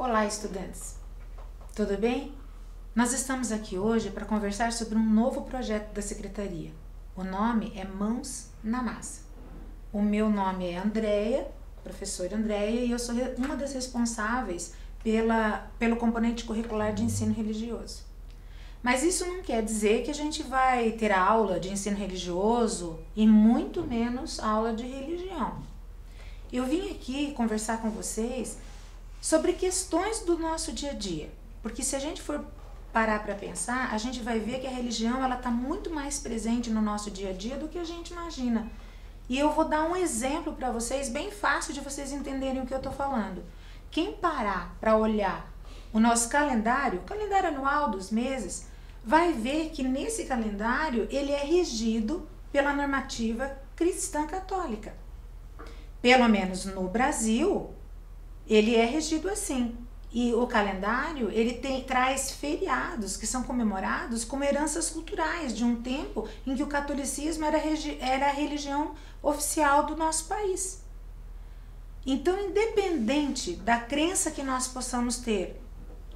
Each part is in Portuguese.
Olá, estudantes! Tudo bem? Nós estamos aqui hoje para conversar sobre um novo projeto da Secretaria. O nome é Mãos na Massa. O meu nome é Andréia, professora Andréia, e eu sou uma das responsáveis pelo componente curricular de ensino religioso. Mas isso não quer dizer que a gente vai ter aula de ensino religioso e muito menos aula de religião. Eu vim aqui conversar com vocês sobre questões do nosso dia a dia, porque se a gente for parar para pensar, a gente vai ver que a religião ela está muito mais presente no nosso dia a dia do que a gente imagina. E eu vou dar um exemplo para vocês, bem fácil de vocês entenderem o que eu estou falando. Quem parar para olhar o nosso calendário, o calendário anual dos meses, vai ver que nesse calendário ele é regido pela normativa cristã católica. Pelo menos no Brasil, ele é regido assim. E o calendário, ele traz feriados que são comemorados como heranças culturais de um tempo em que o catolicismo era a religião oficial do nosso país. Então, independente da crença que nós possamos ter,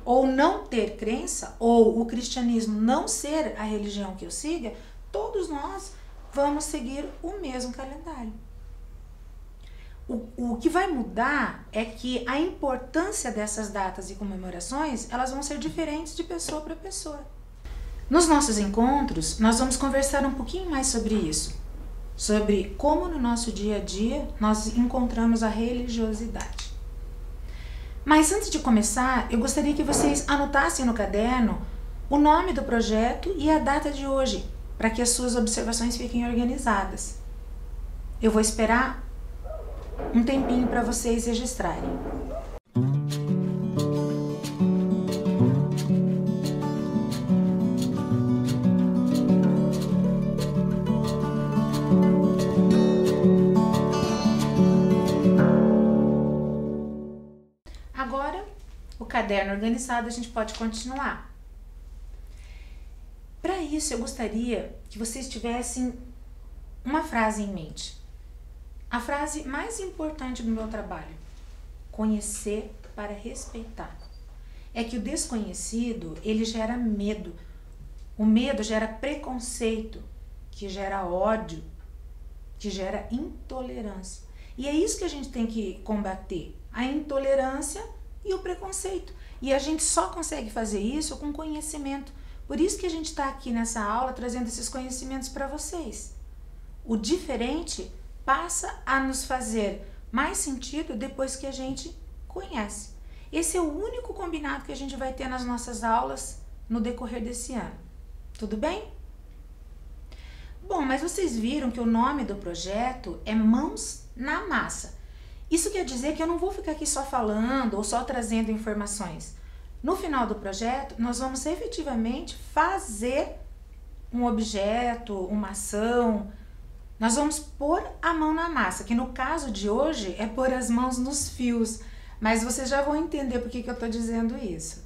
ou não ter crença, ou o cristianismo não ser a religião que eu siga, todos nós vamos seguir o mesmo calendário. O que vai mudar é que a importância dessas datas e comemorações, elas vão ser diferentes de pessoa para pessoa. Nos nossos encontros, nós vamos conversar um pouquinho mais sobre isso, sobre como no nosso dia a dia nós encontramos a religiosidade. Mas antes de começar, eu gostaria que vocês anotassem no caderno o nome do projeto e a data de hoje, para que as suas observações fiquem organizadas. Eu vou esperar um tempinho para vocês registrarem. Agora, o caderno organizado, a gente pode continuar. Para isso, eu gostaria que vocês tivessem uma frase em mente. A frase mais importante do meu trabalho: conhecer para respeitar. É que o desconhecido, ele gera medo. O medo gera preconceito, que gera ódio, que gera intolerância. E é isso que a gente tem que combater, a intolerância e o preconceito. E a gente só consegue fazer isso com conhecimento. Por isso que a gente está aqui nessa aula trazendo esses conhecimentos para vocês. O diferente passa a nos fazer mais sentido depois que a gente conhece. Esse é o único combinado que a gente vai ter nas nossas aulas no decorrer desse ano. Tudo bem? Bom, mas vocês viram que o nome do projeto é Mãos na Massa. Isso quer dizer que eu não vou ficar aqui só falando ou só trazendo informações. No final do projeto, nós vamos efetivamente fazer um objeto, uma ação. Nós vamos pôr a mão na massa, que no caso de hoje é pôr as mãos nos fios, mas vocês já vão entender por que eu estou dizendo isso.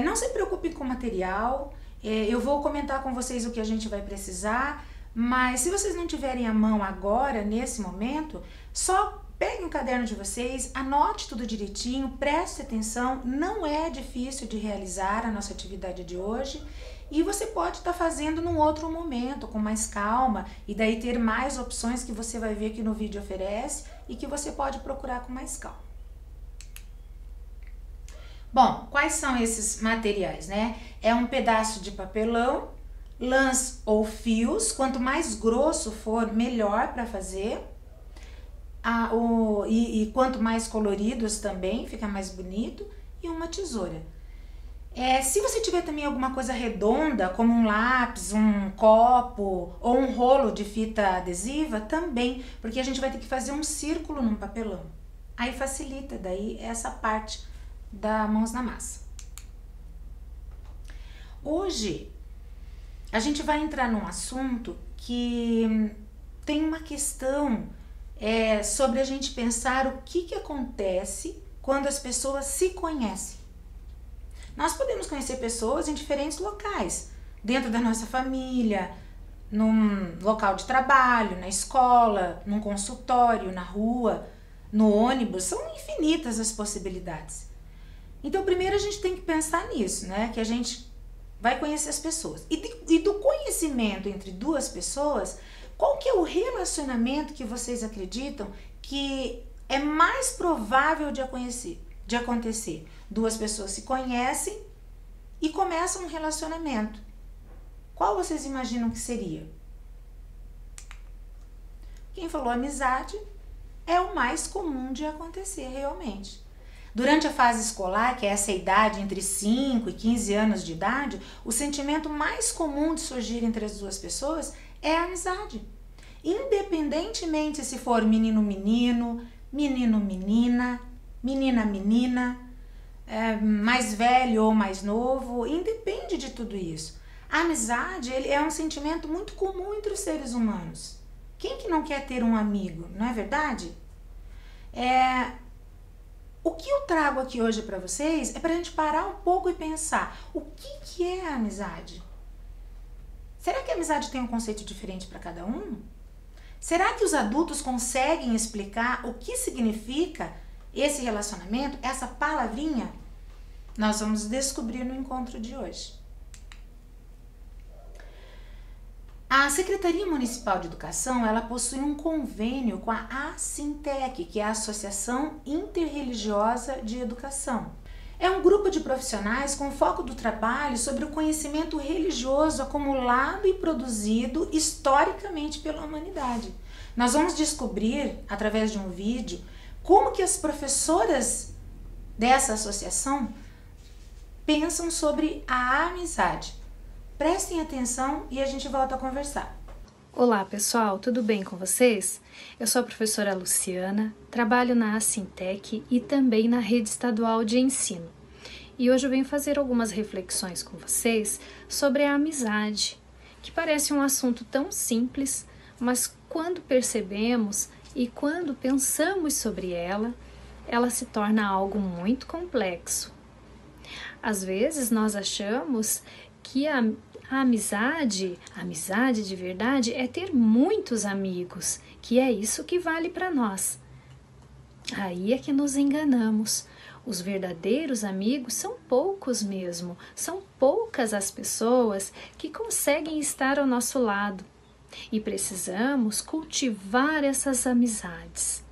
Não se preocupem com o material, eu vou comentar com vocês o que a gente vai precisar, mas se vocês não tiverem a mão agora, nesse momento, só peguem o caderno de vocês, anote tudo direitinho, preste atenção, não é difícil de realizar a nossa atividade de hoje. E você pode estar fazendo num outro momento, com mais calma, e daí ter mais opções que você vai ver que no vídeo oferece e que você pode procurar com mais calma. Bom, quais são esses materiais, né? É um pedaço de papelão, lãs ou fios, quanto mais grosso for, melhor para fazer. E quanto mais coloridos também, fica mais bonito. E uma tesoura. Se você tiver também alguma coisa redonda, como um lápis, um copo ou um rolo de fita adesiva, também, porque a gente vai ter que fazer um círculo num papelão. Aí facilita daí essa parte da Mãos na Massa. Hoje, a gente vai entrar num assunto que tem uma questão sobre a gente pensar o que acontece quando as pessoas se conhecem. Nós podemos conhecer pessoas em diferentes locais, dentro da nossa família, num local de trabalho, na escola, num consultório, na rua, no ônibus. São infinitas as possibilidades. Então, primeiro a gente tem que pensar nisso, né? Que a gente vai conhecer as pessoas. E do conhecimento entre duas pessoas, qual que é o relacionamento que vocês acreditam que é mais provável de acontecer? Duas pessoas se conhecem e começam um relacionamento. Qual vocês imaginam que seria? Quem falou amizade é o mais comum de acontecer realmente. Durante a fase escolar, que é essa idade entre 5 e 15 anos de idade, o sentimento mais comum de surgir entre as duas pessoas é a amizade. Independentemente se for menino-menino, menino-menina, menina-menina, mais velho ou mais novo, independe de tudo isso. A amizade é um sentimento muito comum entre os seres humanos. Quem que não quer ter um amigo, não é verdade? O que eu trago aqui hoje para vocês é para a gente parar um pouco e pensar, o que é a amizade? Será que a amizade tem um conceito diferente para cada um? Será que os adultos conseguem explicar o que significa esse relacionamento, essa palavrinha? Nós vamos descobrir no encontro de hoje. A Secretaria Municipal de Educação, ela possui um convênio com a Assintec, que é a Associação Interreligiosa de Educação. É um grupo de profissionais com foco do trabalho sobre o conhecimento religioso acumulado e produzido historicamente pela humanidade. Nós vamos descobrir, através de um vídeo, como que as professoras dessa associação pensam sobre a amizade. Prestem atenção e a gente volta a conversar. Olá pessoal, tudo bem com vocês? Eu sou a professora Luciana, trabalho na Assintec e também na Rede Estadual de Ensino. E hoje eu venho fazer algumas reflexões com vocês sobre a amizade, que parece um assunto tão simples, mas quando percebemos e quando pensamos sobre ela, ela se torna algo muito complexo. Às vezes nós achamos que a amizade de verdade é ter muitos amigos, que é isso que vale para nós. Aí é que nos enganamos. Os verdadeiros amigos são poucos mesmo, são poucas as pessoas que conseguem estar ao nosso lado. E precisamos cultivar essas amizades.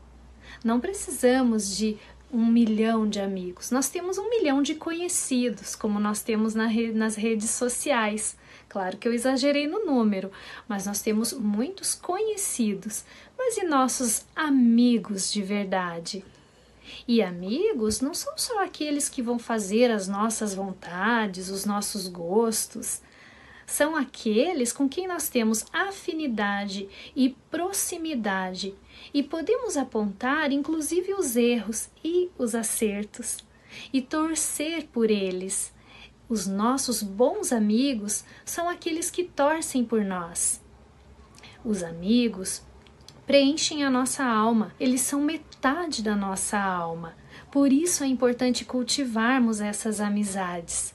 Não precisamos de 1 milhão de amigos, nós temos 1 milhão de conhecidos, como nós temos nas redes sociais. Claro que eu exagerei no número, mas nós temos muitos conhecidos. Mas e nossos amigos de verdade? E amigos não são só aqueles que vão fazer as nossas vontades, os nossos gostos. São aqueles com quem nós temos afinidade e proximidade e podemos apontar inclusive os erros e os acertos e torcer por eles. Os nossos bons amigos são aqueles que torcem por nós. Os amigos preenchem a nossa alma, eles são metade da nossa alma. Por isso é importante cultivarmos essas amizades.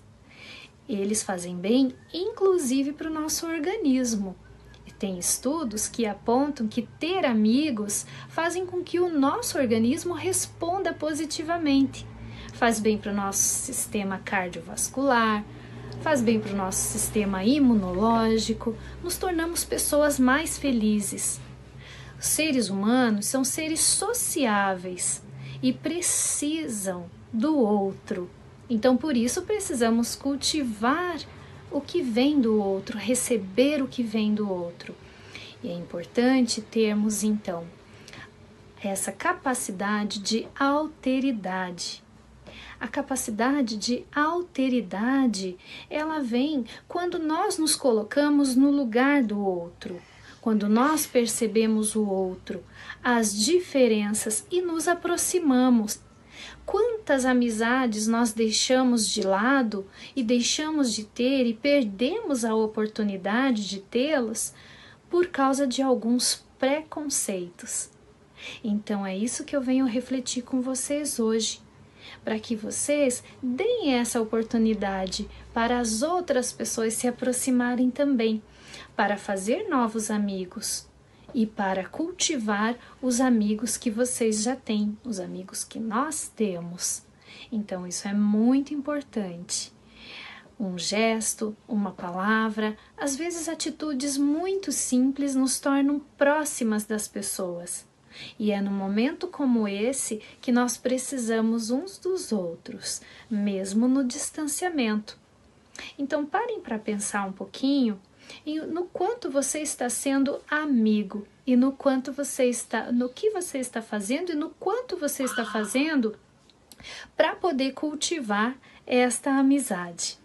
Eles fazem bem, inclusive para o nosso organismo. E tem estudos que apontam que ter amigos fazem com que o nosso organismo responda positivamente. Faz bem para o nosso sistema cardiovascular, faz bem para o nosso sistema imunológico, nos tornamos pessoas mais felizes. Os seres humanos são seres sociáveis e precisam do outro. Então, por isso, precisamos cultivar o que vem do outro, receber o que vem do outro. E é importante termos, então, essa capacidade de alteridade. A capacidade de alteridade, ela vem quando nós nos colocamos no lugar do outro, quando nós percebemos o outro, as diferenças e nos aproximamos. Quantas amizades nós deixamos de lado e deixamos de ter e perdemos a oportunidade de tê-los por causa de alguns preconceitos. Então é isso que eu venho refletir com vocês hoje, para que vocês deem essa oportunidade para as outras pessoas se aproximarem também, para fazer novos amigos e para cultivar os amigos que vocês já têm, os amigos que nós temos. Então, isso é muito importante. Um gesto, uma palavra, às vezes atitudes muito simples nos tornam próximas das pessoas. E é num momento como esse que nós precisamos uns dos outros, mesmo no distanciamento. Então parem para pensar um pouquinho no quanto você está sendo amigo e no que você está fazendo e no quanto você está fazendo para poder cultivar esta amizade.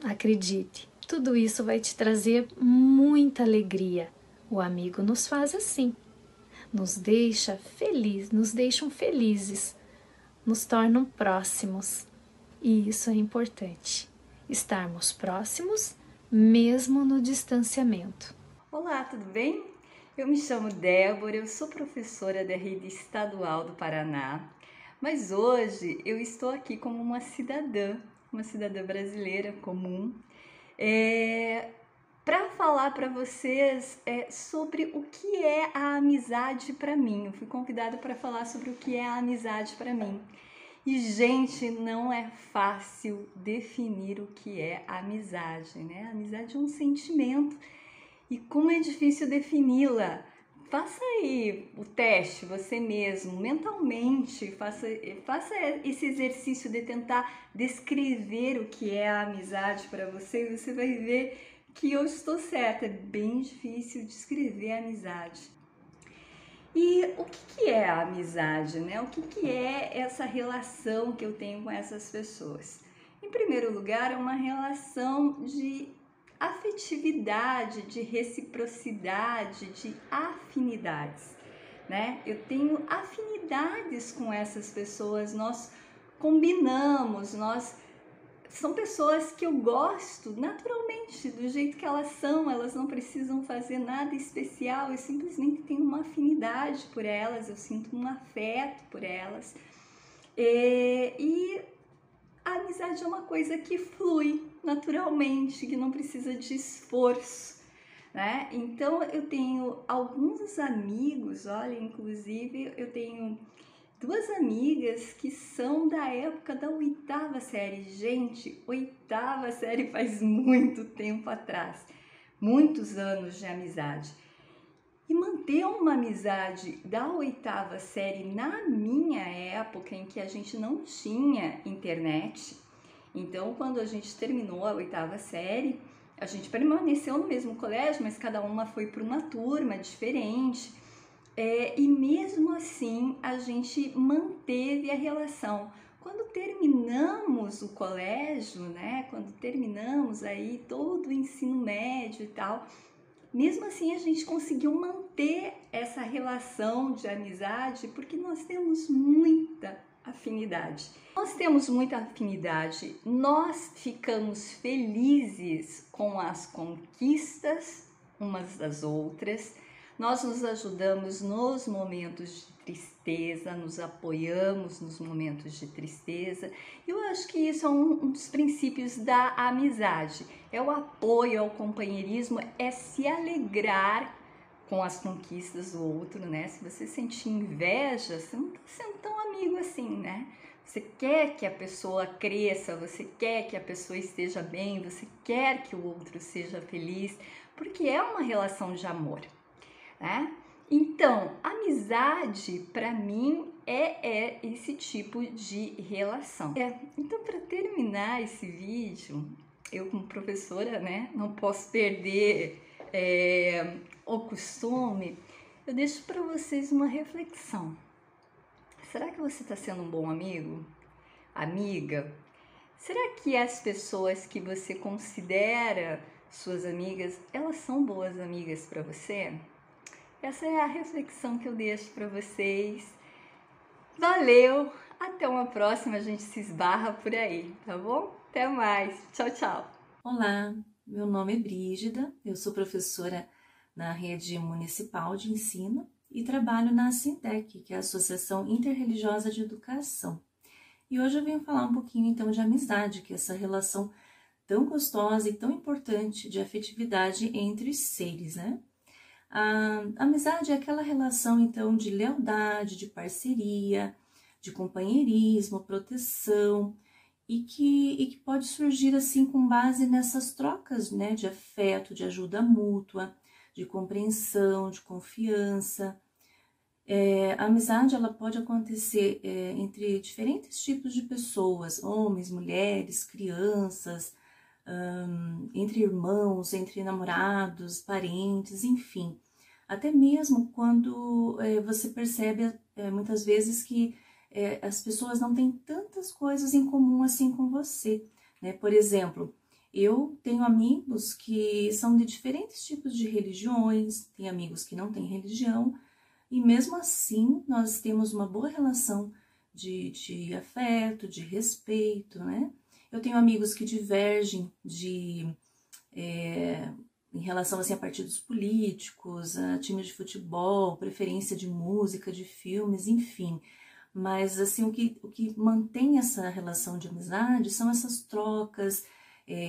Acredite, tudo isso vai te trazer muita alegria. O amigo nos faz assim, nos deixam felizes, nos tornam próximos. E isso é importante, estarmos próximos mesmo no distanciamento. Olá, tudo bem? Eu me chamo Débora, eu sou professora da Rede Estadual do Paraná, mas hoje eu estou aqui como uma cidadã brasileira comum, para falar para vocês sobre o que é a amizade para mim. Eu fui convidada para falar sobre o que é a amizade para mim. E, gente, não é fácil definir o que é a amizade, né? A amizade é um sentimento e como é difícil defini-la. Faça aí o teste você mesmo, mentalmente, faça esse exercício de tentar descrever o que é a amizade para você e você vai ver que eu estou certa, é bem difícil descrever a amizade. E o que é a amizade, né? O que é essa relação que eu tenho com essas pessoas? Em primeiro lugar, é uma relação de afetividade, de reciprocidade, de afinidades, né? Eu tenho afinidades com essas pessoas, nós combinamos, são pessoas que eu gosto naturalmente, do jeito que elas são, elas não precisam fazer nada especial, eu simplesmente tenho uma afinidade por elas, eu sinto um afeto por elas. E a amizade é uma coisa que flui naturalmente, que não precisa de esforço, né? Então eu tenho alguns amigos, olha, inclusive eu tenho 2 amigas que são da época da 8ª série. Gente, 8ª série faz muito tempo atrás, muitos anos de amizade. E manter uma amizade da 8ª série na minha época, em que a gente não tinha internet, então quando a gente terminou a 8ª série, a gente permaneceu no mesmo colégio, mas cada uma foi para uma turma diferente. E mesmo assim a gente manteve a relação. Quando terminamos o colégio, né? Quando terminamos aí todo o ensino médio e tal, mesmo assim a gente conseguiu manter essa relação de amizade porque nós temos muita afinidade. Nós temos muita afinidade, nós ficamos felizes com as conquistas umas das outras. Nós nos ajudamos nos momentos de tristeza, nos apoiamos nos momentos de tristeza. Eu acho que isso é um dos princípios da amizade. É o apoio, é o companheirismo, é se alegrar com as conquistas do outro, né? Se você sentir inveja, você não está sendo tão amigo assim, né? Você quer que a pessoa cresça, você quer que a pessoa esteja bem, você quer que o outro seja feliz, porque é uma relação de amor. Né? Então, amizade para mim é esse tipo de relação. Então, para terminar esse vídeo, eu como professora, né, não posso perder o costume, eu deixo para vocês uma reflexão. Será que você está sendo um bom amigo? Amiga? Será que as pessoas que você considera suas amigas, elas são boas amigas para você? Essa é a reflexão que eu deixo para vocês. Valeu! Até uma próxima, a gente se esbarra por aí, tá bom? Até mais! Tchau, tchau! Olá, meu nome é Brígida, eu sou professora na Rede Municipal de Ensino e trabalho na Assintec, que é a Associação Interreligiosa de Educação. E hoje eu venho falar um pouquinho então de amizade, que é essa relação tão gostosa e tão importante de afetividade entre os seres, né? A amizade é aquela relação, então, de lealdade, de parceria, de companheirismo, proteção, e que pode surgir assim com base nessas trocas, né, de afeto, de ajuda mútua, de compreensão, de confiança. A amizade ela pode acontecer entre diferentes tipos de pessoas, homens, mulheres, crianças, entre irmãos, entre namorados, parentes, enfim. Até mesmo quando você percebe muitas vezes que as pessoas não têm tantas coisas em comum assim com você, né? Por exemplo, eu tenho amigos que são de diferentes tipos de religiões, tem amigos que não têm religião, e mesmo assim nós temos uma boa relação de afeto, de respeito, né? Eu tenho amigos que divergem em relação assim, a partidos políticos, a times de futebol, preferência de música, de filmes, enfim. Mas assim, o que mantém essa relação de amizade são essas trocas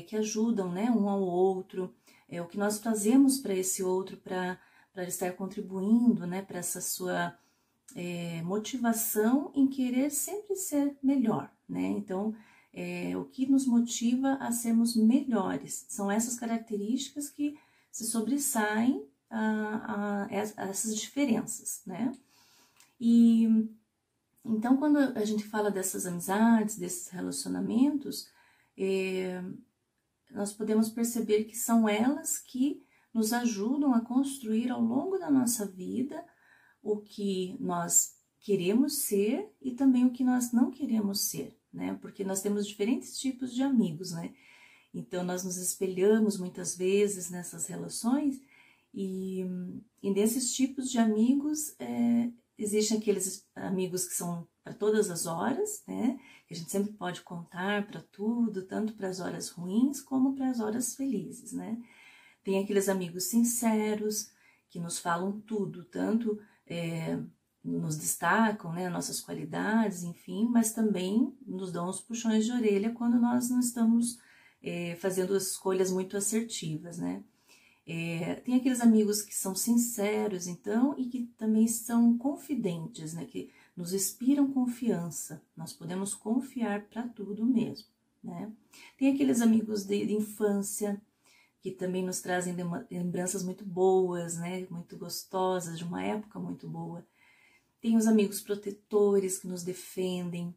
que ajudam, né, um ao outro, o que nós fazemos para esse outro, para estar contribuindo, né, para essa sua motivação em querer sempre ser melhor, né? Então, o que nos motiva a sermos melhores são essas características que se sobressaem a essas diferenças, né? E então, quando a gente fala dessas amizades, desses relacionamentos, nós podemos perceber que são elas que nos ajudam a construir ao longo da nossa vida o que nós queremos ser e também o que nós não queremos ser, né? Porque nós temos diferentes tipos de amigos, né? Então, nós nos espelhamos muitas vezes nessas relações e nesses tipos de amigos existem aqueles amigos que são para todas as horas, né? Que a gente sempre pode contar para tudo, tanto para as horas ruins como para as horas felizes, né? Tem aqueles amigos sinceros que nos falam tudo, tanto nos destacam, né, nossas qualidades, enfim, mas também nos dão os puxões de orelha quando nós não estamos fazendo escolhas muito assertivas, né? Tem aqueles amigos que são sinceros, então, e que também são confidentes, né? Que nos inspiram confiança, nós podemos confiar para tudo mesmo, né? Tem aqueles amigos de infância, que também nos trazem lembranças muito boas, né? Muito gostosas, de uma época muito boa. Tem os amigos protetores que nos defendem,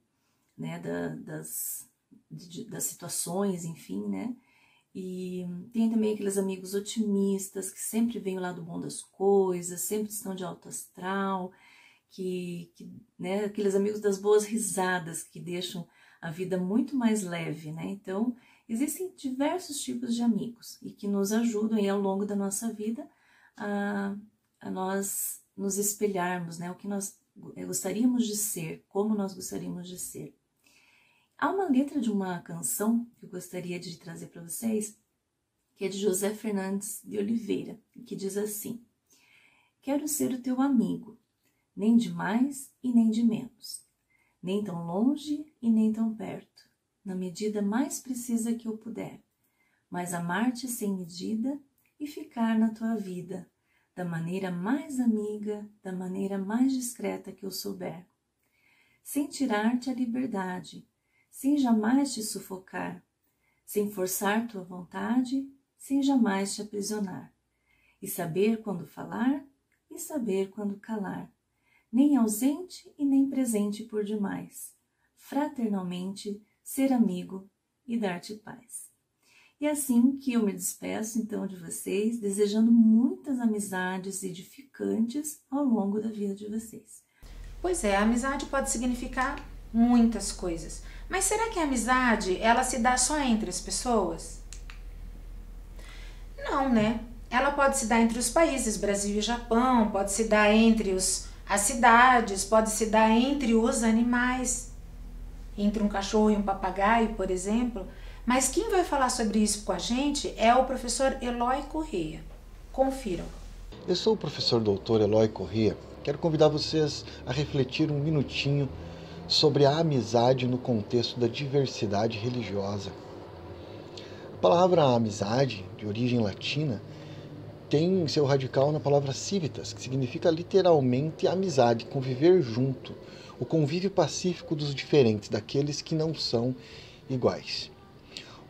né? Das situações, enfim, né? E tem também aqueles amigos otimistas que sempre veem o lado bom das coisas, sempre estão de alto astral, né, aqueles amigos das boas risadas que deixam a vida muito mais leve, né? Então, existem diversos tipos de amigos e que nos ajudam ao longo da nossa vida a nós nos espelharmos, né? O que nós gostaríamos de ser, como nós gostaríamos de ser. Há uma letra de uma canção que eu gostaria de trazer para vocês, que é de José Fernandes de Oliveira, que diz assim: quero ser o teu amigo, nem de mais e nem de menos, nem tão longe e nem tão perto, na medida mais precisa que eu puder, mas amar-te sem medida e ficar na tua vida, da maneira mais amiga, da maneira mais discreta que eu souber, sem tirar-te a liberdade, sem jamais te sufocar, sem forçar tua vontade, sem jamais te aprisionar, e saber quando falar e saber quando calar, nem ausente e nem presente por demais, fraternalmente ser amigo e dar-te paz. E é assim que eu me despeço então de vocês, desejando muitas amizades edificantes ao longo da vida de vocês. Pois é, a amizade pode significar muitas coisas. Mas será que a amizade, ela se dá só entre as pessoas? Não, né? Ela pode se dar entre os países, Brasil e Japão, pode se dar entre as cidades, pode se dar entre os animais, entre um cachorro e um papagaio, por exemplo. Mas quem vai falar sobre isso com a gente é o professor Eloy Corrêa. Confiram. Eu sou o professor doutor Eloy Corrêa. Quero convidar vocês a refletir um minutinho sobre a amizade no contexto da diversidade religiosa. A palavra amizade, de origem latina, tem seu radical na palavra civitas, que significa literalmente amizade, conviver junto, o convívio pacífico dos diferentes, daqueles que não são iguais.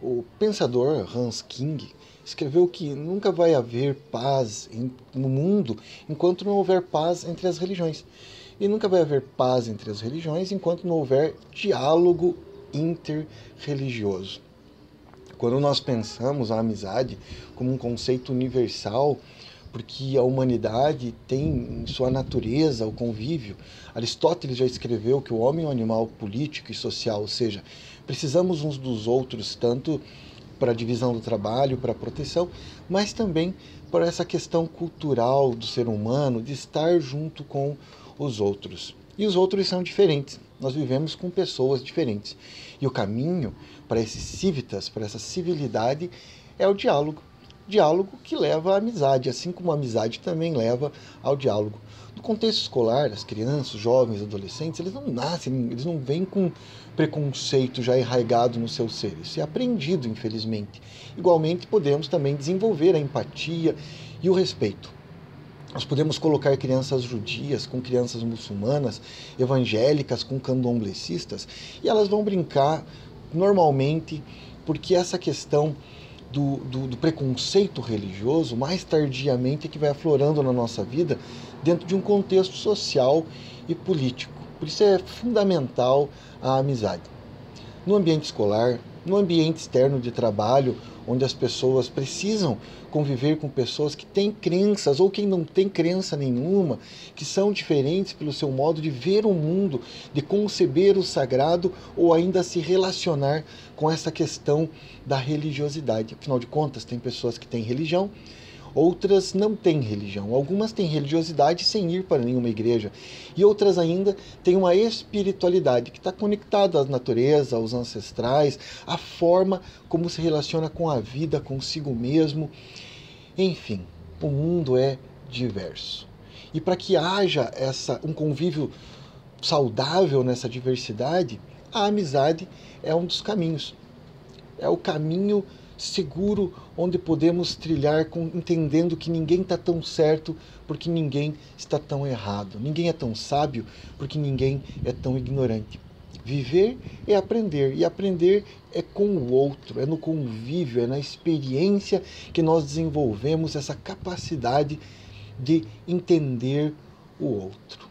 O pensador Hans King escreveu que nunca vai haver paz no mundo enquanto não houver paz entre as religiões. E nunca vai haver paz entre as religiões enquanto não houver diálogo interreligioso. Quando nós pensamos a amizade como um conceito universal, porque a humanidade tem em sua natureza o convívio. Aristóteles já escreveu que o homem é um animal político e social, ou seja, precisamos uns dos outros, tanto para a divisão do trabalho, para a proteção, mas também para essa questão cultural do ser humano, de estar junto com os outros. E os outros são diferentes, nós vivemos com pessoas diferentes. E o caminho para esse civitas, para essa civilidade, é o diálogo. Diálogo que leva à amizade, assim como a amizade também leva ao diálogo. No contexto escolar, as crianças, os jovens, adolescentes, eles não nascem, eles não vêm com preconceito já enraizado no seu ser. Isso é aprendido, infelizmente. Igualmente, podemos também desenvolver a empatia e o respeito. Nós podemos colocar crianças judias com crianças muçulmanas, evangélicas com candomblecistas, e elas vão brincar normalmente, porque essa questão do preconceito religioso, mais tardiamente, é que vai aflorando na nossa vida dentro de um contexto social e político. Por isso é fundamental a amizade. No ambiente escolar, no ambiente externo de trabalho, onde as pessoas precisam conviver com pessoas que têm crenças ou que não têm crença nenhuma, que são diferentes pelo seu modo de ver o mundo, de conceber o sagrado ou ainda se relacionar com essa questão da religiosidade. Afinal de contas, tem pessoas que têm religião, outras não têm religião. Algumas têm religiosidade sem ir para nenhuma igreja. E outras ainda têm uma espiritualidade que está conectada à natureza, aos ancestrais, à forma como se relaciona com a vida, consigo mesmo. Enfim, o mundo é diverso. E para que haja um convívio saudável nessa diversidade, a amizade é um dos caminhos. É o caminho seguro onde podemos trilhar entendendo que ninguém está tão certo porque ninguém está tão errado. Ninguém é tão sábio porque ninguém é tão ignorante. Viver é aprender, e aprender é com o outro, é no convívio, é na experiência que nós desenvolvemos essa capacidade de entender o outro.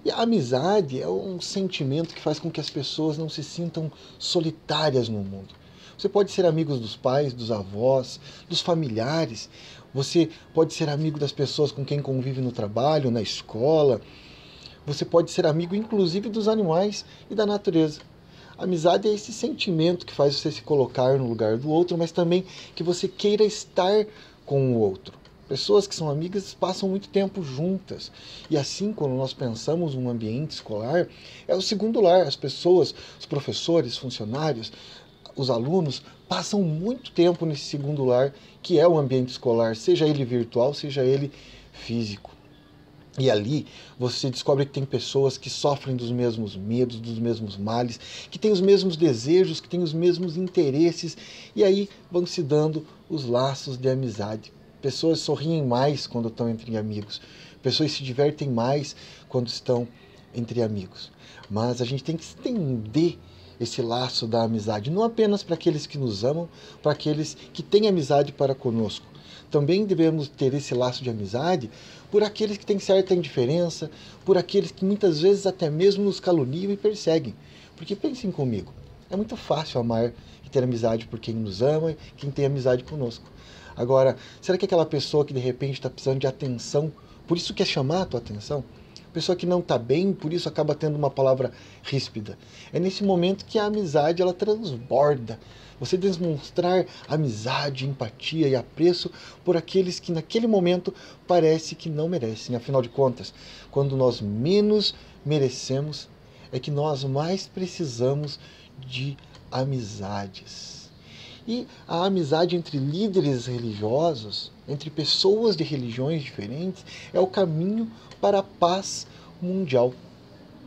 E a amizade é um sentimento que faz com que as pessoas não se sintam solitárias no mundo. Você pode ser amigo dos pais, dos avós, dos familiares. Você pode ser amigo das pessoas com quem convive no trabalho, na escola. Você pode ser amigo, inclusive, dos animais e da natureza. A amizade é esse sentimento que faz você se colocar no lugar do outro, mas também que você queira estar com o outro. Pessoas que são amigas passam muito tempo juntas. E assim, quando nós pensamos num ambiente escolar, é o segundo lar. As pessoas, os professores, funcionários, os alunos passam muito tempo nesse segundo lar, que é o ambiente escolar, seja ele virtual, seja ele físico. E ali você descobre que tem pessoas que sofrem dos mesmos medos, dos mesmos males, que têm os mesmos desejos, que têm os mesmos interesses, e aí vão se dando os laços de amizade. Pessoas sorriem mais quando estão entre amigos, pessoas se divertem mais quando estão entre amigos. Mas a gente tem que estender esse laço da amizade, não apenas para aqueles que nos amam, para aqueles que têm amizade para conosco. Também devemos ter esse laço de amizade por aqueles que têm certa indiferença, por aqueles que muitas vezes até mesmo nos caluniam e perseguem. Porque pensem comigo, é muito fácil amar e ter amizade por quem nos ama, quem tem amizade conosco. Agora, será que aquela pessoa que de repente está precisando de atenção, por isso quer chamar a tua atenção? Pessoa que não está bem, por isso acaba tendo uma palavra ríspida. É nesse momento que a amizade ela transborda. Você demonstrar amizade, empatia e apreço por aqueles que naquele momento parece que não merecem. Afinal de contas, quando nós menos merecemos, é que nós mais precisamos de amizades. E a amizade entre líderes religiosos, entre pessoas de religiões diferentes, é o caminho para a paz mundial.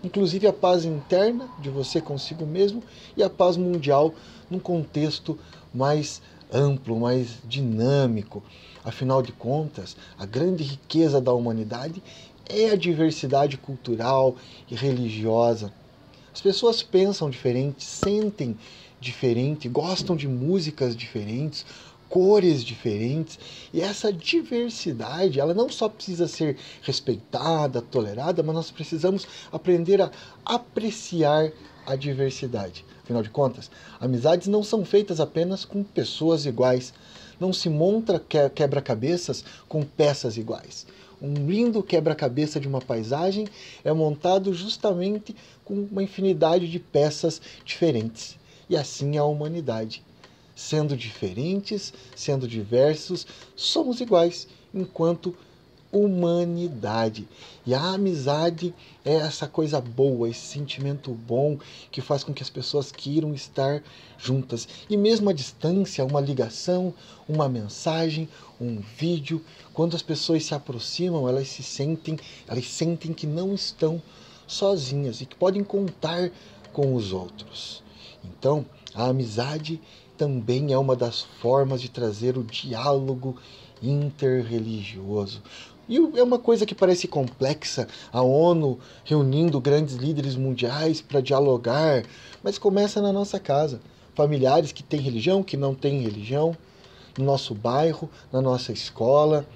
Inclusive a paz interna de você consigo mesmo e a paz mundial num contexto mais amplo, mais dinâmico. Afinal de contas, a grande riqueza da humanidade é a diversidade cultural e religiosa. As pessoas pensam diferente, sentem diferente, gostam de músicas diferentes, cores diferentes, e essa diversidade, ela não só precisa ser respeitada, tolerada, mas nós precisamos aprender a apreciar a diversidade. Afinal de contas, amizades não são feitas apenas com pessoas iguais. Não se monta quebra-cabeças com peças iguais. Um lindo quebra-cabeça de uma paisagem é montado justamente com uma infinidade de peças diferentes. E assim é a humanidade. Sendo diferentes, sendo diversos, somos iguais enquanto humanidade. E a amizade é essa coisa boa, esse sentimento bom que faz com que as pessoas queiram estar juntas. E mesmo à distância, uma ligação, uma mensagem, um vídeo, quando as pessoas se aproximam, elas sentem que não estão sozinhas e que podem contar com os outros. Então, a amizade também é uma das formas de trazer o diálogo interreligioso. E é uma coisa que parece complexa, a ONU reunindo grandes líderes mundiais para dialogar, mas começa na nossa casa. Familiares que têm religião, que não têm religião, no nosso bairro, na nossa escola.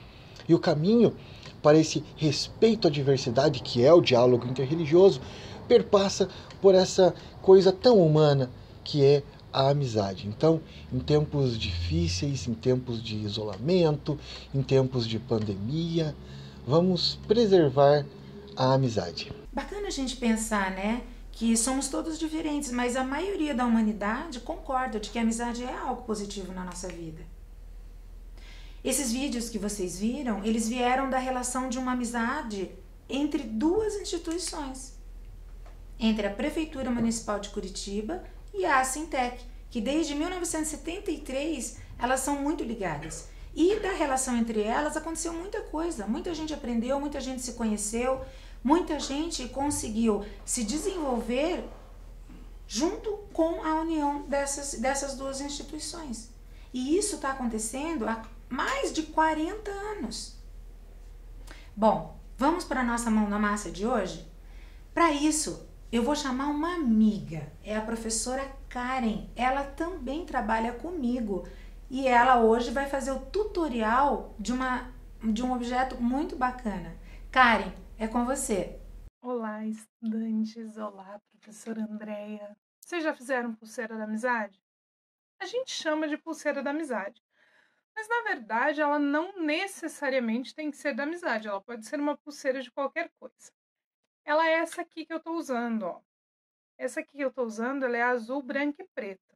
E o caminho para esse respeito à diversidade, que é o diálogo interreligioso, perpassa por essa coisa tão humana que é a amizade. Então, em tempos difíceis, em tempos de isolamento, em tempos de pandemia, vamos preservar a amizade. Bacana a gente pensar, né, que somos todos diferentes, mas a maioria da humanidade concorda de que a amizade é algo positivo na nossa vida. Esses vídeos que vocês viram, eles vieram da relação de uma amizade entre duas instituições, entre a Prefeitura Municipal de Curitiba e a Assintec, que desde 1973 elas são muito ligadas. E da relação entre elas aconteceu muita coisa, muita gente aprendeu, muita gente se conheceu, muita gente conseguiu se desenvolver junto com a união dessas duas instituições. E isso está acontecendo há mais de 40 anos. Bom, vamos para a nossa mão na massa de hoje? Para isso, eu vou chamar uma amiga, é a professora Karen. Ela também trabalha comigo e ela hoje vai fazer o tutorial de um objeto muito bacana. Karen, é com você. Olá, estudantes. Olá, professora Andréia. Vocês já fizeram pulseira da amizade? A gente chama de pulseira da amizade. Mas, na verdade, ela não necessariamente tem que ser da amizade. Ela pode ser uma pulseira de qualquer coisa. Ela é essa aqui que eu tô usando, ó. Essa aqui que eu tô usando, ela é azul, branca e preta.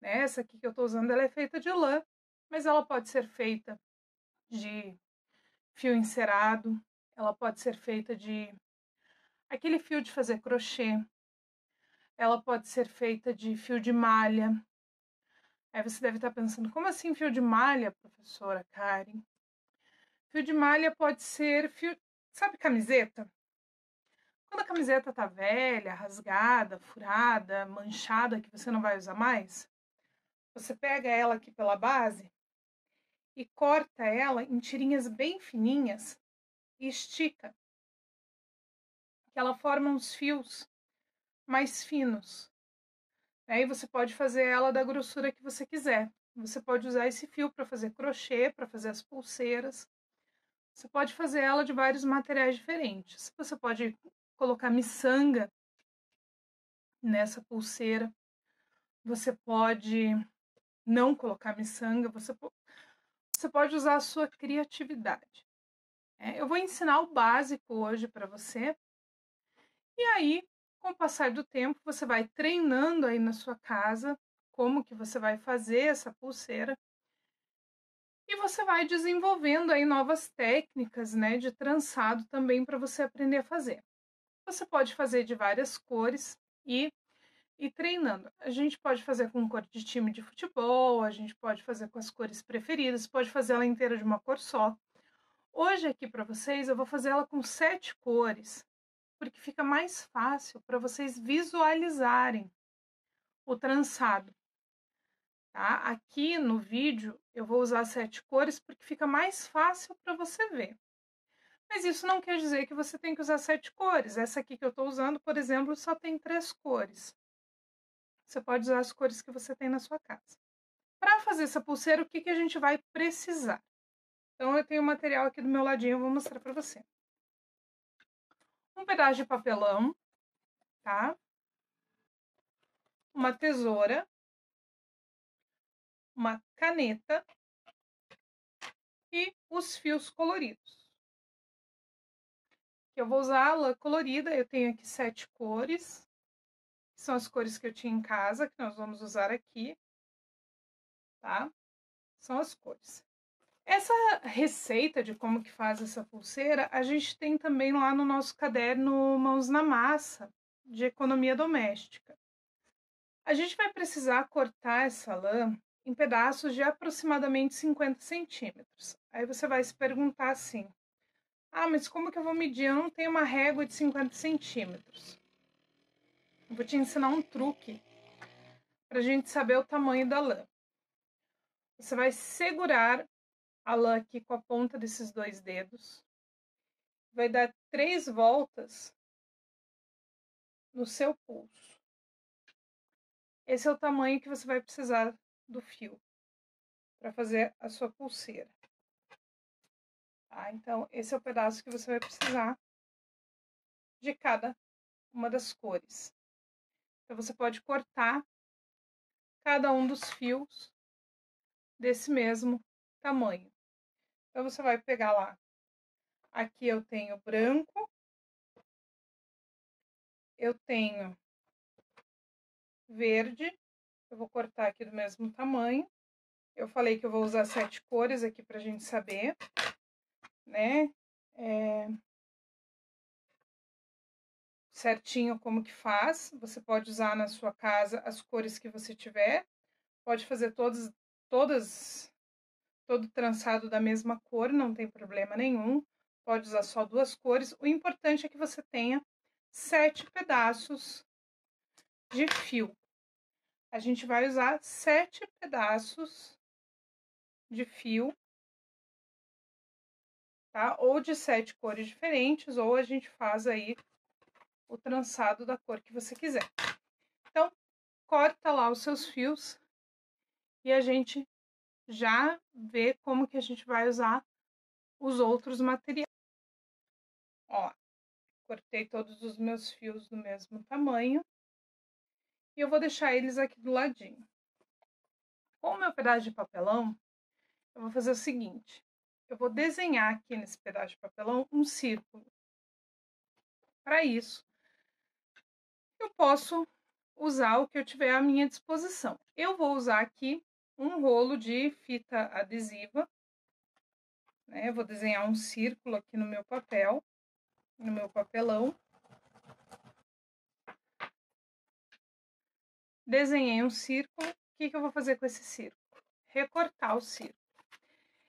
Essa aqui que eu tô usando, ela é feita de lã, mas ela pode ser feita de fio encerado, ela pode ser feita de aquele fio de fazer crochê, ela pode ser feita de fio de malha. Aí você deve estar pensando, como assim fio de malha, professora Karen? Fio de malha pode ser fio, sabe camiseta? Quando a camiseta tá velha, rasgada, furada, manchada, que você não vai usar mais, você pega ela aqui pela base e corta ela em tirinhas bem fininhas e estica, que ela forma uns fios mais finos. Aí você pode fazer ela da grossura que você quiser. Você pode usar esse fio para fazer crochê, para fazer as pulseiras. Você pode fazer ela de vários materiais diferentes. Você pode colocar miçanga nessa pulseira. Você pode não colocar miçanga. Você pode usar a sua criatividade. Eu vou ensinar o básico hoje para você. E aí, com o passar do tempo, você vai treinando aí na sua casa como que você vai fazer essa pulseira. E você vai desenvolvendo aí novas técnicas, né, de trançado também para você aprender a fazer. Você pode fazer de várias cores e treinando. A gente pode fazer com cor de time de futebol, a gente pode fazer com as cores preferidas, pode fazer ela inteira de uma cor só. Hoje aqui para vocês eu vou fazer ela com 7 cores, porque fica mais fácil para vocês visualizarem o trançado. Tá? Aqui no vídeo eu vou usar 7 cores porque fica mais fácil para você ver. Mas isso não quer dizer que você tem que usar 7 cores. Essa aqui que eu estou usando, por exemplo, só tem 3 cores. Você pode usar as cores que você tem na sua casa. Para fazer essa pulseira, o que a gente vai precisar? Então, eu tenho o material aqui do meu ladinho, eu vou mostrar para você. Um pedaço de papelão, tá? Uma tesoura, uma caneta e os fios coloridos. Eu vou usar a lã colorida, eu tenho aqui 7 cores, que são as cores que eu tinha em casa, que nós vamos usar aqui, tá? São as cores. Essa receita de como que faz essa pulseira, a gente tem também lá no nosso caderno Mãos na Massa, de economia doméstica. A gente vai precisar cortar essa lã em pedaços de aproximadamente 50 centímetros. Aí você vai se perguntar assim, mas como que eu vou medir? Eu não tenho uma régua de 50 centímetros. Eu vou te ensinar um truque para a gente saber o tamanho da lã. Você vai segurar a lã aqui com a ponta desses 2 dedos. Vai dar 3 voltas no seu pulso. Esse é o tamanho que você vai precisar do fio para fazer a sua pulseira. Tá? Então, esse é o pedaço que você vai precisar de cada uma das cores. Então, você pode cortar cada um dos fios desse mesmo tamanho. Então, você vai pegar lá. Aqui eu tenho branco. Eu tenho verde. Eu vou cortar aqui do mesmo tamanho. Eu falei que eu vou usar 7 cores aqui pra gente saber, né? Certinho como que faz. Você pode usar na sua casa as cores que você tiver. Pode fazer todo trançado da mesma cor, não tem problema nenhum. Pode usar só 2 cores. O importante é que você tenha 7 pedaços de fio. A gente vai usar 7 pedaços de fio, tá? Ou de 7 cores diferentes, ou a gente faz aí o trançado da cor que você quiser. Então, corta lá os seus fios e a gente já vê como que a gente vai usar os outros materiais. Ó, cortei todos os meus fios do mesmo tamanho e eu vou deixar eles aqui do ladinho. Com o meu pedaço de papelão, eu vou fazer o seguinte, eu vou desenhar aqui nesse pedaço de papelão um círculo. Para isso, eu posso usar o que eu tiver à minha disposição. Eu vou usar aqui um rolo de fita adesiva, né? Eu vou desenhar um círculo aqui no meu papel, no meu papelão. Desenhei um círculo. O que eu vou fazer com esse círculo? Recortar o círculo.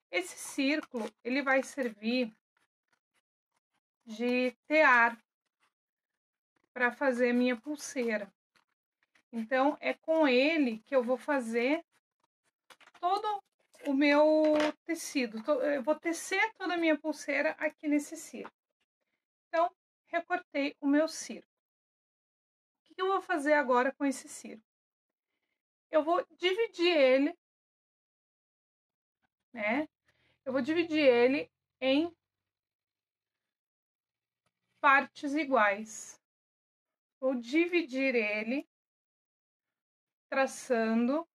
Esse círculo, ele vai servir de tear para fazer minha pulseira. Então, é com ele que eu vou fazer todo o meu tecido. Eu vou tecer toda a minha pulseira aqui nesse círculo. Então, recortei o meu círculo. O que eu vou fazer agora com esse círculo? Eu vou dividir ele, né? Eu vou dividir ele em partes iguais. Vou dividir ele traçando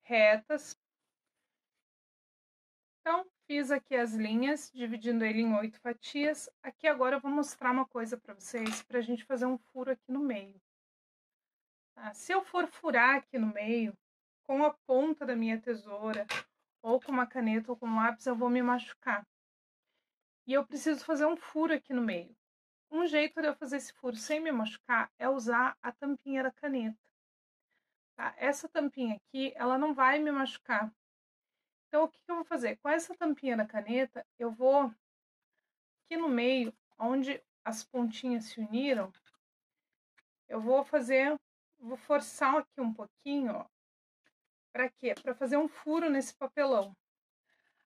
retas. Então, fiz aqui as linhas, dividindo ele em 8 fatias. Aqui agora eu vou mostrar uma coisa para vocês, para a gente fazer um furo aqui no meio. Tá? Se eu for furar aqui no meio, com a ponta da minha tesoura, ou com uma caneta ou com um lápis, eu vou me machucar. E eu preciso fazer um furo aqui no meio. Um jeito de eu fazer esse furo sem me machucar é usar a tampinha da caneta. Tá? Essa tampinha aqui, ela não vai me machucar. Então, o que eu vou fazer? Com essa tampinha da caneta, eu vou aqui no meio, onde as pontinhas se uniram, eu vou forçar aqui um pouquinho, ó. Para quê? Para fazer um furo nesse papelão.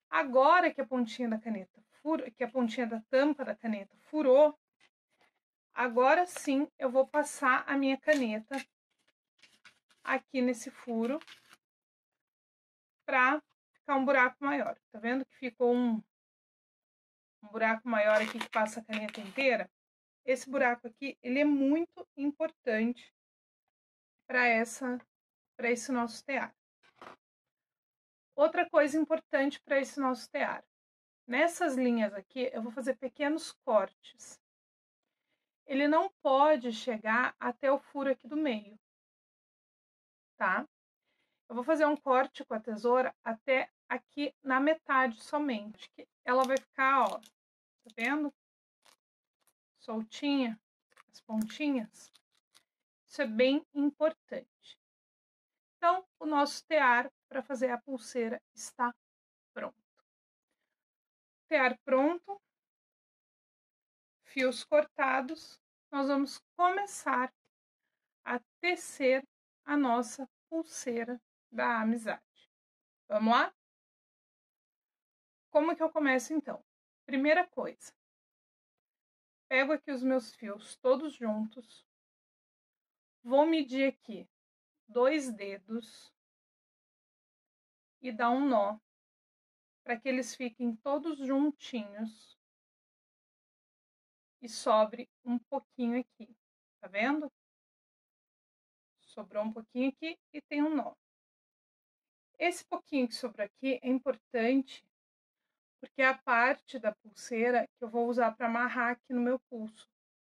Agora que a pontinha da caneta que a pontinha da tampa da caneta furou, agora sim eu vou passar a minha caneta aqui nesse furo para ficar um buraco maior. Tá vendo que ficou um buraco maior aqui que passa a caneta inteira? Esse buraco aqui, ele é muito importante para esse nosso tear. Outra coisa importante para esse nosso tear. Nessas linhas aqui, eu vou fazer pequenos cortes. Ele não pode chegar até o furo aqui do meio, tá? Eu vou fazer um corte com a tesoura até aqui na metade somente. Que ela vai ficar, ó, tá vendo? Soltinha, as pontinhas. Isso é bem importante. Então, o nosso tear para fazer a pulseira está pronto. Tear pronto, fios cortados, nós vamos começar a tecer a nossa pulseira da amizade. Vamos lá? Como que eu começo então? Primeira coisa, pego aqui os meus fios todos juntos, vou medir aqui 2 dedos e dar um nó para que eles fiquem todos juntinhos e sobre um pouquinho aqui, tá vendo? Sobrou um pouquinho aqui e tem um nó. Esse pouquinho que sobrou aqui é importante porque é a parte da pulseira que eu vou usar para amarrar aqui no meu pulso,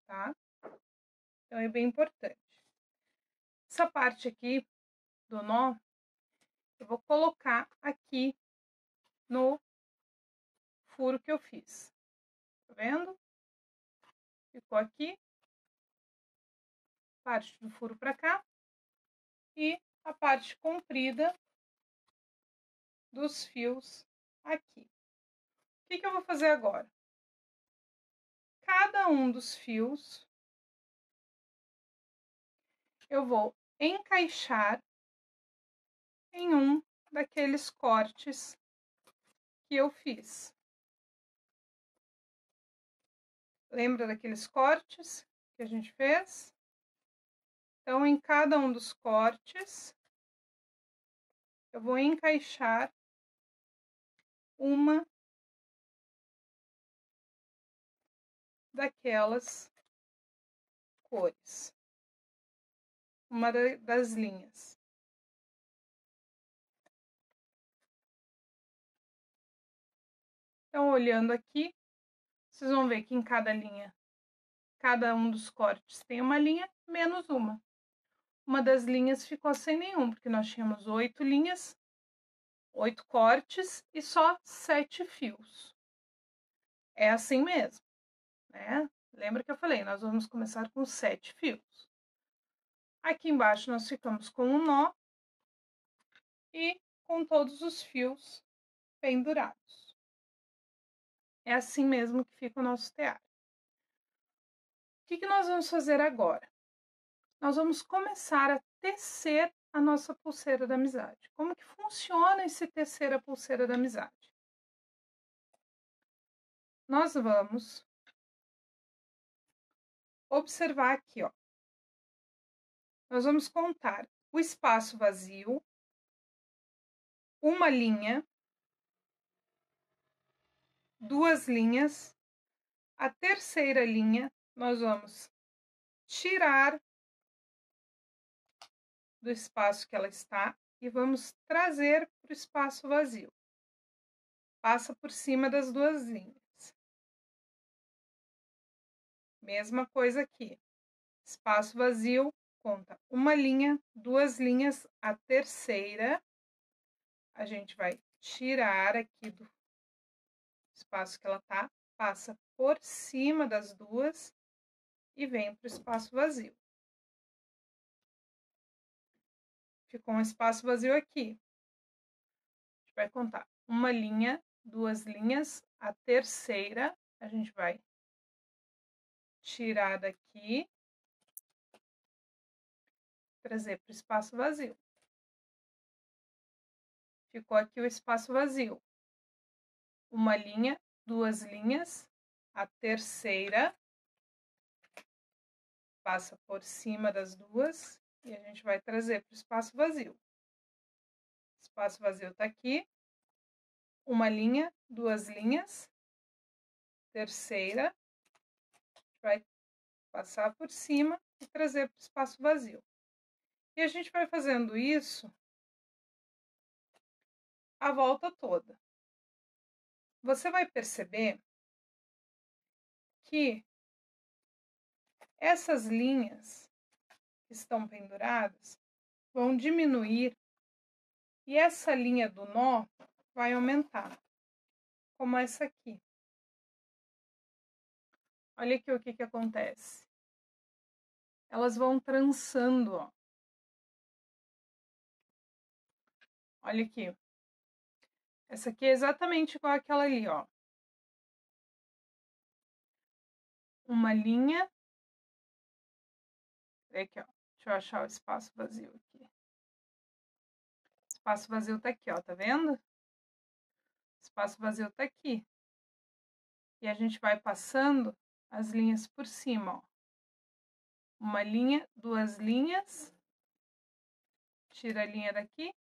tá? Então é bem importante. Essa parte aqui do nó, eu vou colocar aqui no furo que eu fiz. Tá vendo? Ficou aqui. Parte do furo para cá. E a parte comprida dos fios aqui. O que eu vou fazer agora? Cada um dos fios eu vou encaixar em um daqueles cortes que eu fiz. Lembra daqueles cortes que a gente fez? Então, em cada um dos cortes, eu vou encaixar uma daquelas cores, uma das linhas. Então, olhando aqui, vocês vão ver que em cada linha, cada um dos cortes tem uma linha menos uma. Uma das linhas ficou sem nenhum, porque nós tínhamos 8 linhas, 8 cortes e só 7 fios. É assim mesmo, né? Lembra que eu falei, nós vamos começar com 7 fios. Aqui embaixo nós ficamos com um nó e com todos os fios pendurados. É assim mesmo que fica o nosso tear. O que nós vamos fazer agora? Nós vamos começar a tecer a nossa pulseira da amizade. Como que funciona esse tecer a pulseira da amizade? Nós vamos observar aqui, ó. Nós vamos contar o espaço vazio, uma linha, 2 linhas, a terceira linha nós vamos tirar do espaço que ela está e vamos trazer para o espaço vazio. Passa por cima das 2 linhas. Mesma coisa aqui. Espaço vazio, conta uma linha, 2 linhas, a terceira a gente vai tirar aqui do espaço que ela tá, passa por cima das 2 e vem para o espaço vazio. Ficou um espaço vazio aqui. A gente vai contar uma linha, 2 linhas, a terceira a gente vai tirar daqui, trazer para o espaço vazio. Ficou aqui o espaço vazio. Uma linha, 2 linhas, a terceira passa por cima das duas e a gente vai trazer para o espaço vazio. O espaço vazio está aqui, uma linha, 2 linhas, terceira, a gente vai passar por cima e trazer para o espaço vazio. E a gente vai fazendo isso a volta toda. Você vai perceber que essas linhas que estão penduradas vão diminuir e essa linha do nó vai aumentar, como essa aqui. Olha aqui o que acontece. Elas vão trançando, ó. Olha aqui. Essa aqui é exatamente igual àquela ali, ó. Uma linha. Aqui, ó. Deixa eu achar o espaço vazio aqui. O espaço vazio tá aqui, ó. Tá vendo? O espaço vazio tá aqui. E a gente vai passando as linhas por cima, ó. Uma linha, 2 linhas. Tira a linha daqui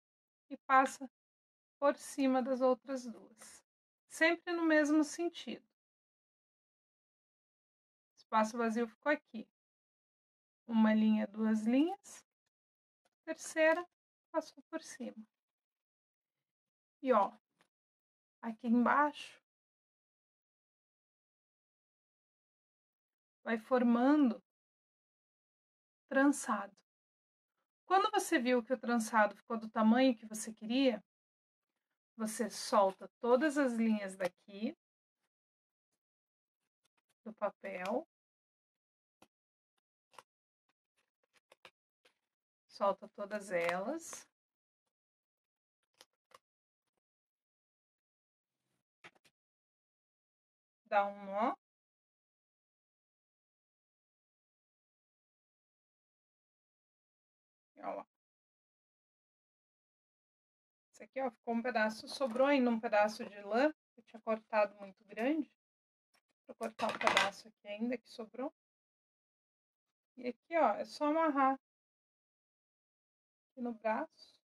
e passa por cima das outras duas. Sempre no mesmo sentido. O espaço vazio ficou aqui. Uma linha, 2 linhas. Terceira, passou por cima. E ó, aqui embaixo vai formando trançado. Quando você viu que o trançado ficou do tamanho que você queria, você solta todas as linhas daqui do papel. Solta todas elas. Dá um nó. Olha lá. Esse aqui, ó, ficou um pedaço, sobrou ainda um pedaço de lã, que eu tinha cortado muito grande. Vou cortar um pedaço aqui ainda que sobrou. E aqui, ó, é só amarrar aqui no braço.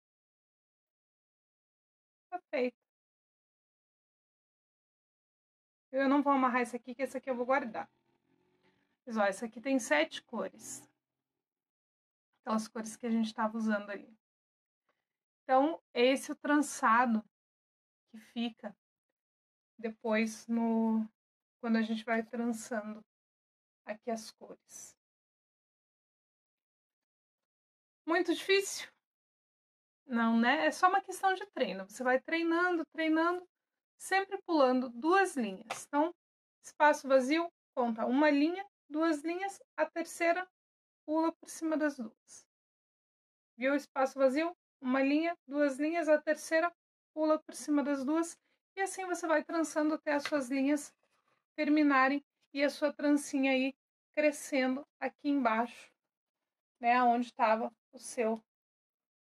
Tá feito. Eu não vou amarrar esse aqui, que esse aqui eu vou guardar. Mas, ó, esse aqui tem 7 cores. Aquelas cores que a gente estava usando ali. Então, esse é o trançado que fica depois quando a gente vai trançando aqui as cores. Muito difícil? Não, né? É só uma questão de treino. Você vai treinando, treinando, sempre pulando 2 linhas. Então, espaço vazio, conta uma linha, 2 linhas, a terceira pula por cima das duas. Viu o espaço vazio? Uma linha, 2 linhas, a terceira pula por cima das duas. E assim você vai trançando até as suas linhas terminarem e a sua trancinha aí crescendo aqui embaixo, né? Onde estava o seu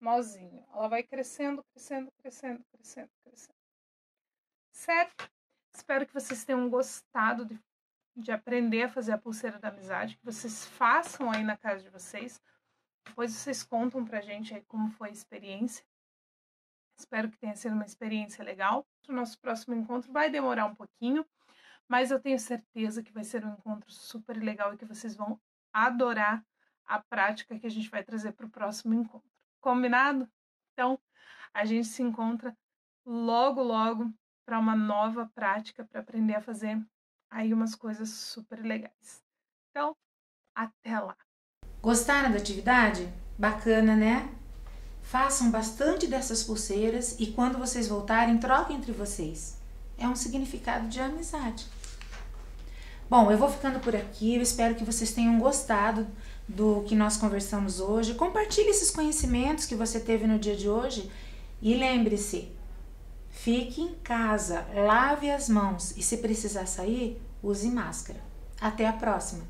nozinho. Ela vai crescendo, crescendo, crescendo, crescendo, crescendo. Certo? Espero que vocês tenham gostado de aprender a fazer a pulseira da amizade, que vocês façam aí na casa de vocês. Depois vocês contam pra gente aí como foi a experiência. Espero que tenha sido uma experiência legal. O nosso próximo encontro vai demorar um pouquinho, mas eu tenho certeza que vai ser um encontro super legal e que vocês vão adorar a prática que a gente vai trazer para o próximo encontro. Combinado? Então, a gente se encontra logo, logo para uma nova prática para aprender a fazer aí umas coisas super legais. Então, até lá! Gostaram da atividade? Bacana, né? Façam bastante dessas pulseiras e quando vocês voltarem, troquem entre vocês. É um significado de amizade. Bom, eu vou ficando por aqui. Eu espero que vocês tenham gostado do que nós conversamos hoje. Compartilhe esses conhecimentos que você teve no dia de hoje. E lembre-se, fique em casa, lave as mãos e se precisar sair, use máscara. Até a próxima!